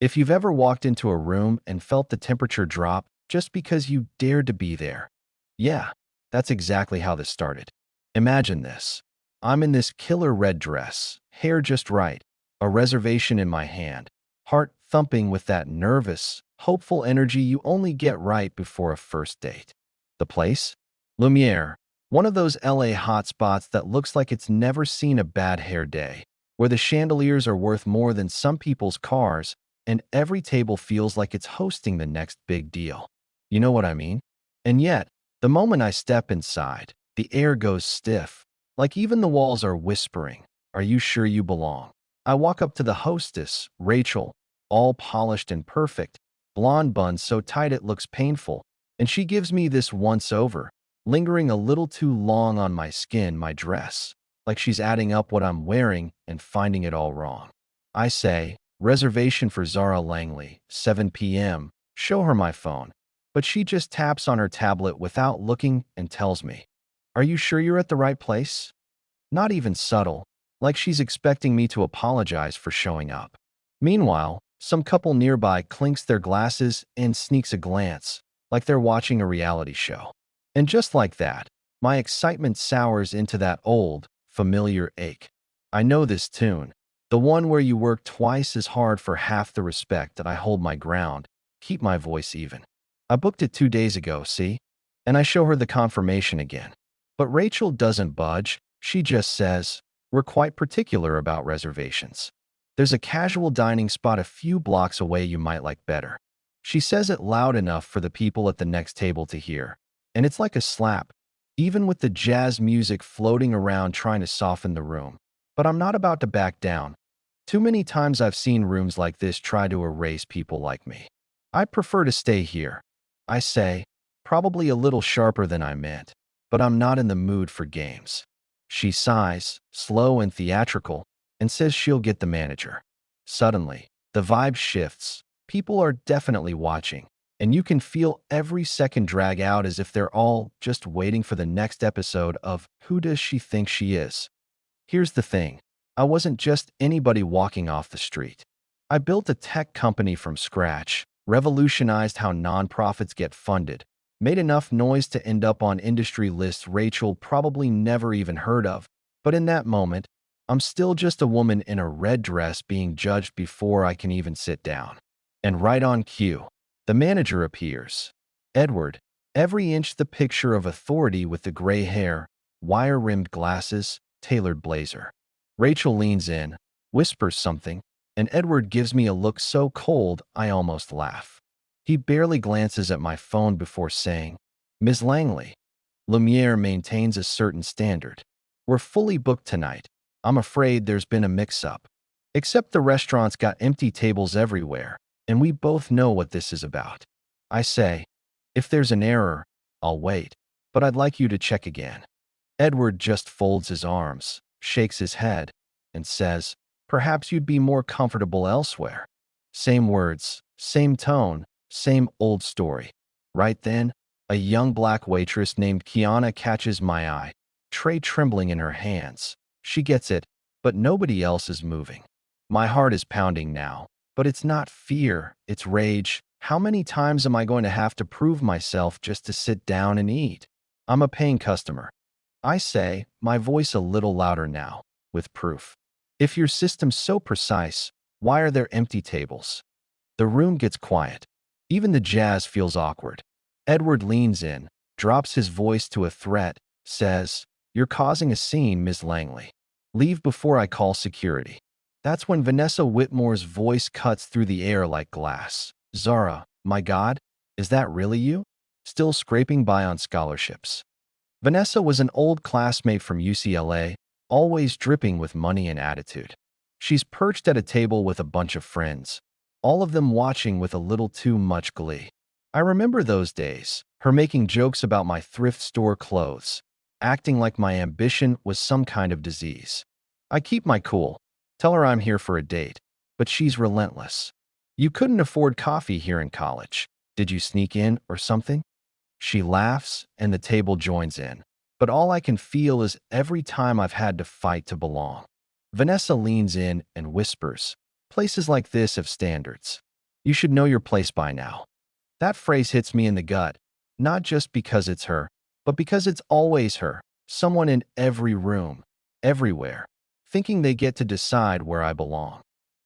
If you've ever walked into a room and felt the temperature drop just because you dared to be there. Yeah, that's exactly how this started. Imagine this. I'm in this killer red dress, hair just right, a reservation in my hand, heart thumping with that nervous, hopeful energy you only get right before a first date. The place? Lumiere, one of those LA hotspots that looks like it's never seen a bad hair day, where the chandeliers are worth more than some people's cars, and every table feels like it's hosting the next big deal. You know what I mean? And yet, the moment I step inside, the air goes stiff, like even the walls are whispering, "Are you sure you belong?" I walk up to the hostess, Rachel, all polished and perfect, blonde bun so tight it looks painful, and she gives me this once-over, lingering a little too long on my skin, my dress, like she's adding up what I'm wearing and finding it all wrong. I say, "Reservation for Zara Langley, 7 p.m., show her my phone." But she just taps on her tablet without looking and tells me, "Are you sure you're at the right place?" Not even subtle, like she's expecting me to apologize for showing up. Meanwhile, some couple nearby clinks their glasses and sneaks a glance, like they're watching a reality show. And just like that, my excitement sours into that old, familiar ache. I know this tune, the one where you work twice as hard for half the respect that I hold my ground, keep my voice even. I booked it 2 days ago, see? And I show her the confirmation again. But Rachel doesn't budge. She just says, "We're quite particular about reservations. There's a casual dining spot a few blocks away you might like better." She says it loud enough for the people at the next table to hear. And it's like a slap, even with the jazz music floating around trying to soften the room. But I'm not about to back down. Too many times I've seen rooms like this try to erase people like me. I prefer to stay here. I say, probably a little sharper than I meant, but I'm not in the mood for games. She sighs, slow and theatrical, and says she'll get the manager. Suddenly, the vibe shifts. People are definitely watching, and you can feel every second drag out as if they're all just waiting for the next episode of Who Does She Think She Is? Here's the thing. I wasn't just anybody walking off the street. I built a tech company from scratch, revolutionized how nonprofits get funded, made enough noise to end up on industry lists Rachel probably never even heard of. But in that moment, I'm still just a woman in a red dress being judged before I can even sit down. And right on cue, the manager appears. Edward, every inch the picture of authority with the gray hair, wire-rimmed glasses, tailored blazer. Rachel leans in, whispers something, and Edward gives me a look so cold I almost laugh. He barely glances at my phone before saying, "Ms. Langley." Lumiere maintains a certain standard. "We're fully booked tonight. I'm afraid there's been a mix-up. Except the restaurant's got empty tables everywhere, and we both know what this is about." I say, "If there's an error, I'll wait, but I'd like you to check again." Edward just folds his arms, shakes his head, and says, "Perhaps you'd be more comfortable elsewhere." Same words, same tone, same old story. Right then, a young black waitress named Kiana catches my eye, tray trembling in her hands. She gets it, but nobody else is moving. My heart is pounding now, but it's not fear, it's rage. How many times am I going to have to prove myself just to sit down and eat? I'm a paying customer. I say, my voice a little louder now, with proof. "If your system's so precise, why are there empty tables?" The room gets quiet. Even the jazz feels awkward. Edward leans in, drops his voice to a threat, says, "You're causing a scene, Miss Langley. Leave before I call security." That's when Vanessa Whitmore's voice cuts through the air like glass. "Zara, my God, is that really you? Still scraping by on scholarships." Vanessa was an old classmate from UCLA, always dripping with money and attitude. She's perched at a table with a bunch of friends, all of them watching with a little too much glee. I remember those days, her making jokes about my thrift store clothes, acting like my ambition was some kind of disease. I keep my cool, tell her I'm here for a date, but she's relentless. "You couldn't afford coffee here in college. Did you sneak in or something?" She laughs, and the table joins in. But all I can feel is every time I've had to fight to belong. Vanessa leans in and whispers, "Places like this have standards. You should know your place by now. That phrase hits me in the gut, not just because it's her, but because it's always her, someone in every room, everywhere, thinking they get to decide where I belong.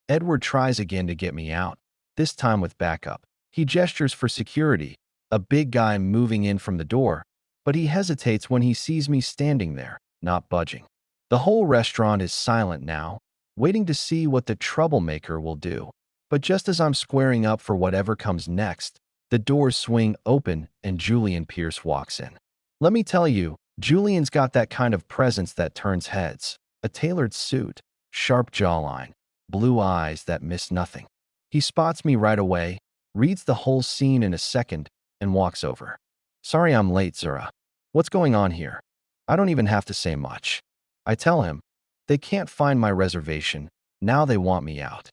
Edward tries again to get me out, this time with backup. He gestures for security, a big guy moving in from the door, but he hesitates when he sees me standing there, not budging. The whole restaurant is silent now, waiting to see what the troublemaker will do. But just as I'm squaring up for whatever comes next, the doors swing open and Julian Pierce walks in. Let me tell you, Julian's got that kind of presence that turns heads. A tailored suit, sharp jawline, blue eyes that miss nothing. He spots me right away, reads the whole scene in a second, and walks over. Sorry I'm late, Zura. What's going on here? I don't even have to say much. I tell him, they can't find my reservation, now they want me out.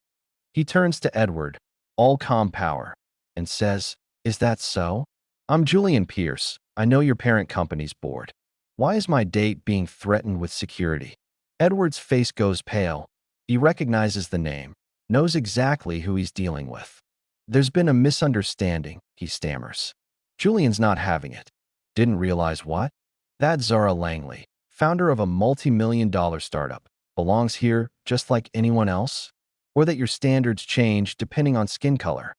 He turns to Edward, all calm power, and says, Is that so? I'm Julian Pierce. I know your parent company's bored. Why is my date being threatened with security? Edward's face goes pale. He recognizes the name, knows exactly who he's dealing with. There's been a misunderstanding, he stammers. Julian's not having it. Didn't realize what? That Zara Langley, founder of a multi-million-dollar startup, belongs here just like anyone else? Or that your standards change depending on skin color?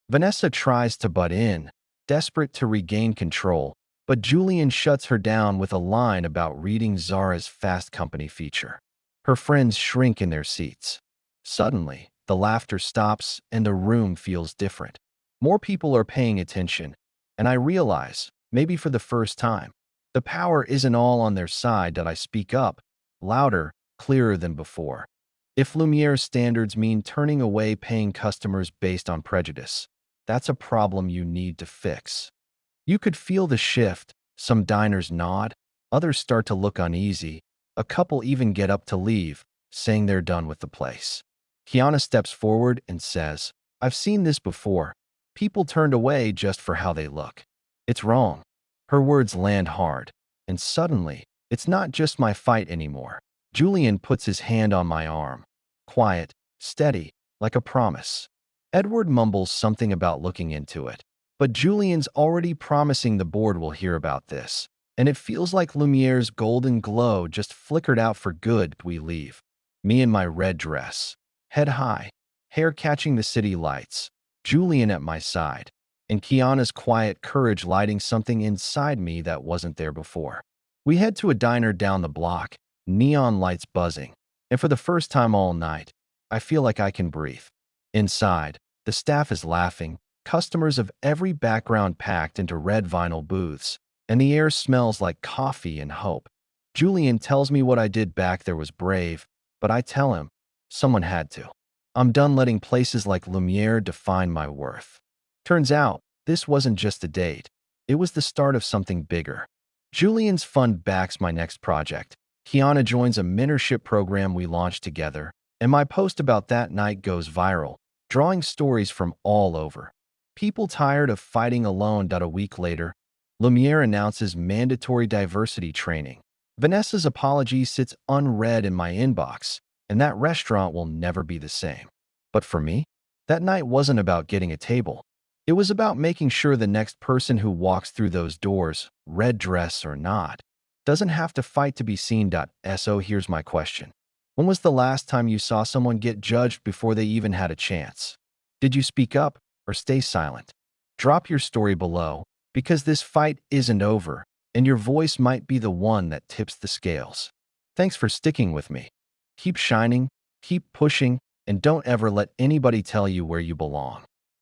Vanessa tries to butt in, desperate to regain control, but Julian shuts her down with a line about reading Zara's Fast Company feature. Her friends shrink in their seats. Suddenly, the laughter stops and the room feels different. More people are paying attention, and I realize, maybe for the first time, the power isn't all on their side that I speak up, louder, clearer than before. If Lumiere's standards mean turning away paying customers based on prejudice, that's a problem you need to fix. You could feel the shift. Some diners nod, others start to look uneasy. A couple even get up to leave, saying they're done with the place. Kiana steps forward and says, I've seen this before. People turned away just for how they look. It's wrong. Her words land hard, and suddenly, it's not just my fight anymore. Julian puts his hand on my arm. Quiet, steady, like a promise. Edward mumbles something about looking into it. But Julian's already promising the board will hear about this, and it feels like Lumiere's golden glow just flickered out for good. We leave. Me in my red dress, head high, hair catching the city lights, Julian at my side, and Kiana's quiet courage lighting something inside me that wasn't there before. We head to a diner down the block, neon lights buzzing, and for the first time all night, I feel like I can breathe. Inside, the staff is laughing, customers of every background packed into red vinyl booths, and the air smells like coffee and hope. Julian tells me what I did back there was brave, but I tell him, someone had to. I'm done letting places like Lumiere define my worth. Turns out, this wasn't just a date. It was the start of something bigger. Julian's fund backs my next project. Kiana joins a mentorship program we launched together, and my post about that night goes viral, drawing stories from all over. People tired of fighting alone. A week later, Lumiere announces mandatory diversity training. Vanessa's apology sits unread in my inbox, and that restaurant will never be the same. But for me, that night wasn't about getting a table. It was about making sure the next person who walks through those doors, red dress or not, doesn't have to fight to be seen. So here's my question. When was the last time you saw someone get judged before they even had a chance? Did you speak up or stay silent? Drop your story below, because this fight isn't over, and your voice might be the one that tips the scales. Thanks for sticking with me. Keep shining, keep pushing, and don't ever let anybody tell you where you belong.